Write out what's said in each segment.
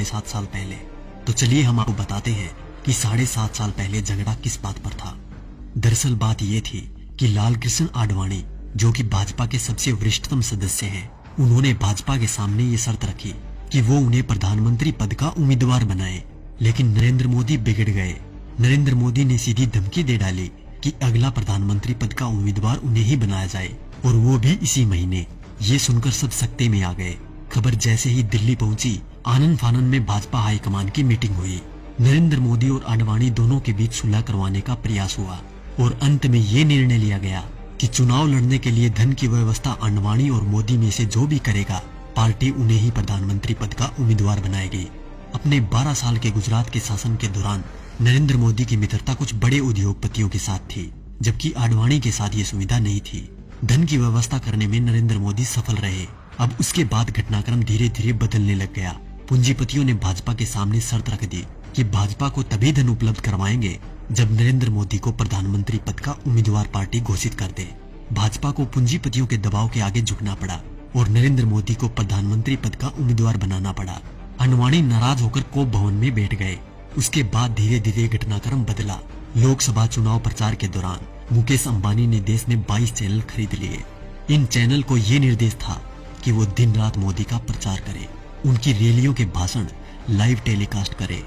7.5 साल पहले। तो चलिए हम आपको बताते हैं कि 7.5 साल पहले झगड़ा किस बात पर था। दरअसल बात ये थी कि लाल कृष्ण आडवाणी, जो कि भाजपा के सबसे वरिष्ठतम सदस्य हैं, उन्होंने भाजपा के सामने ये शर्त रखी कि वो उन्हें प्रधानमंत्री पद का उम्मीदवार बनाए। लेकिन नरेंद्र मोदी बिगड़ गए। नरेंद्र मोदी ने सीधी धमकी दे डाली कि अगला प्रधानमंत्री पद का उम्मीदवार उन्हें ही बनाया जाए, और वो भी इसी महीने। ये सुनकर सब सकते में आ गए। खबर जैसे ही दिल्ली पहुंची, आनन फानन में भाजपा हाईकमान की मीटिंग हुई। नरेंद्र मोदी और आडवाणी दोनों के बीच सुलह करवाने का प्रयास हुआ और अंत में ये निर्णय लिया गया कि चुनाव लड़ने के लिए धन की व्यवस्था आडवाणी और मोदी में से जो भी करेगा, पार्टी उन्हें ही प्रधानमंत्री पद का उम्मीदवार बनाएगी। अपने 12 साल के गुजरात के शासन के दौरान नरेंद्र मोदी की मित्रता कुछ बड़े उद्योगपतियों के साथ थी, जबकि आडवाणी के साथ ये सुविधा नहीं थी। धन की व्यवस्था करने में नरेंद्र मोदी सफल रहे। अब उसके बाद घटनाक्रम धीरे धीरे बदलने लग गया। पूंजीपतियों ने भाजपा के सामने शर्त रख दी कि भाजपा को तभी धन उपलब्ध करवाएंगे जब नरेंद्र मोदी को प्रधानमंत्री पद का उम्मीदवार पार्टी घोषित कर दे। भाजपा को पूंजीपतियों के दबाव के आगे झुकना पड़ा और नरेंद्र मोदी को प्रधानमंत्री पद का उम्मीदवार बनाना पड़ा। आडवाणी नाराज होकर कोप भवन में बैठ गए। उसके बाद धीरे धीरे घटनाक्रम बदला। लोकसभा चुनाव प्रचार के दौरान मुकेश अंबानी ने देश में 22 चैनल खरीद लिए। इन चैनल को ये निर्देश था कि वो दिन रात मोदी का प्रचार करे, उनकी रैलियों के भाषण लाइव टेलीकास्ट करे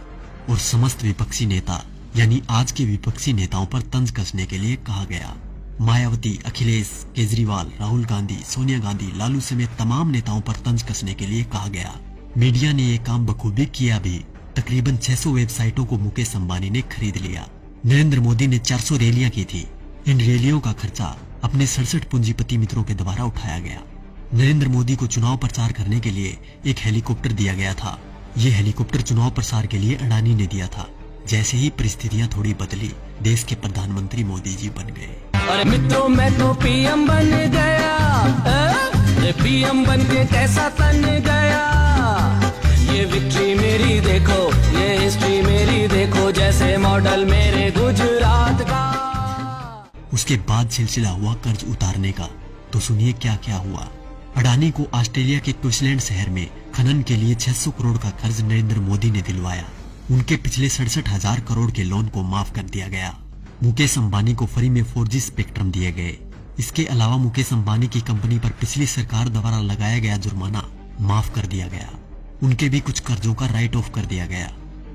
और समस्त विपक्षी नेता यानी आज के विपक्षी नेताओं पर तंज कसने के लिए कहा गया। मायावती, अखिलेश, केजरीवाल, राहुल गांधी, सोनिया गांधी, लालू समेत तमाम नेताओं पर तंज कसने के लिए कहा गया। मीडिया ने ये काम बखूबी किया भी। तकरीबन 600 वेबसाइटों को मुकेश अंबानी ने खरीद लिया। नरेंद्र मोदी ने 400 रैलियां की थी। इन रैलियों का खर्चा अपने 67 पूंजीपति मित्रों के द्वारा उठाया गया। नरेंद्र मोदी को चुनाव प्रचार करने के लिए एक हेलीकॉप्टर दिया गया था। ये हेलीकॉप्टर चुनाव प्रचार के लिए अडानी ने दिया था। जैसे ही परिस्थितियां थोड़ी बदली, देश के प्रधानमंत्री मोदी जी बन गए। अरे मित्रों, मैं तो पीएम बन गया। पीएम बन के कैसा तन गया। ये विक्ट्री मेरी देखो, ये हिस्ट्री मेरी देखो, जैसे मॉडल मेरे गुजरात का। उसके बाद सिलसिला हुआ कर्ज उतारने का। तो सुनिए क्या क्या हुआ। अडानी को ऑस्ट्रेलिया के क्वींसलैंड शहर में खनन के लिए 600 करोड़ का कर्ज नरेंद्र मोदी ने दिलवाया। उनके पिछले 67,000 करोड़ के लोन को माफ कर दिया गया। मुकेश अंबानी को फ्री में 4G स्पेक्ट्रम दिए गए। इसके अलावा मुकेश अंबानी की कंपनी पर पिछली सरकार द्वारा लगाया गया जुर्माना माफ कर दिया गया। उनके भी कुछ कर्जों का राइट ऑफ कर दिया गया।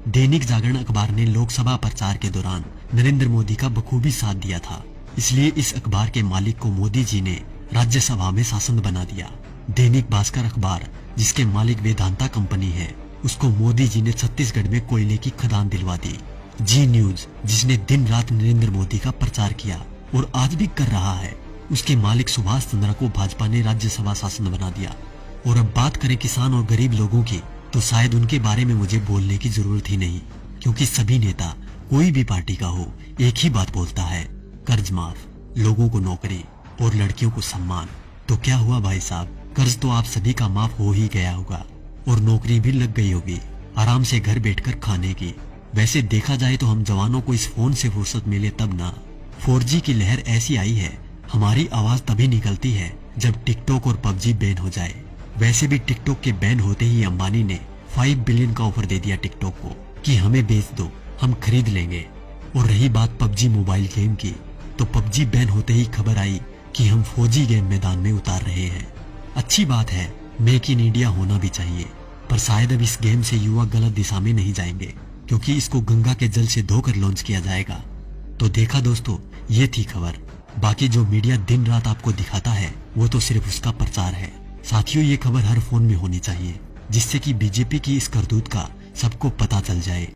दैनिक जागरण अखबार ने लोकसभा प्रचार के दौरान नरेंद्र मोदी का बखूबी साथ दिया था, इसलिए इस अखबार के मालिक को मोदी जी ने राज्यसभा में शासन बना दिया। दैनिक भास्कर अखबार, जिसके मालिक वेदांता कंपनी है, उसको मोदी जी ने छत्तीसगढ़ में कोयले की खदान दिलवा दी। जी न्यूज, जिसने दिन रात नरेंद्र मोदी का प्रचार किया और आज भी कर रहा है, उसके मालिक सुभाष चंद्रा को भाजपा ने राज्यसभा शासन बना दिया। और अब बात करें किसान और गरीब लोगों की, तो शायद उनके बारे में मुझे बोलने की जरूरत ही नहीं, क्योंकि सभी नेता कोई भी पार्टी का हो एक ही बात बोलता है, कर्ज माफ, लोगों को नौकरी और लड़कियों को सम्मान। तो क्या हुआ भाई साहब, कर्ज तो आप सभी का माफ हो ही गया होगा और नौकरी भी लग गई होगी, आराम से घर बैठकर खाने की। वैसे देखा जाए तो हम जवानों को इस फोन से फुर्सत मिले तब ना। 4G की लहर ऐसी आई है, हमारी आवाज तभी निकलती है जब टिकटॉक और PUBG बैन हो जाए। वैसे भी टिकटॉक के बैन होते ही अंबानी ने 5 बिलियन का ऑफर दे दिया टिकटॉक को कि हमें बेच दो, हम खरीद लेंगे। और रही बात PUBG मोबाइल गेम की, तो PUBG बैन होते ही खबर आई कि हम 4G गेम मैदान में उतार रहे हैं। अच्छी बात है, मेक इन इंडिया होना भी चाहिए, पर शायद अब इस गेम से युवा गलत दिशा में नहीं जाएंगे, क्योंकि इसको गंगा के जल से धोकर लॉन्च किया जाएगा। तो देखा दोस्तों, ये थी खबर। बाकी जो मीडिया दिन रात आपको दिखाता है वो तो सिर्फ उसका प्रचार है। साथियों, ये खबर हर फोन में होनी चाहिए, जिससे कि बीजेपी की इस करतूत का सबको पता चल जाए।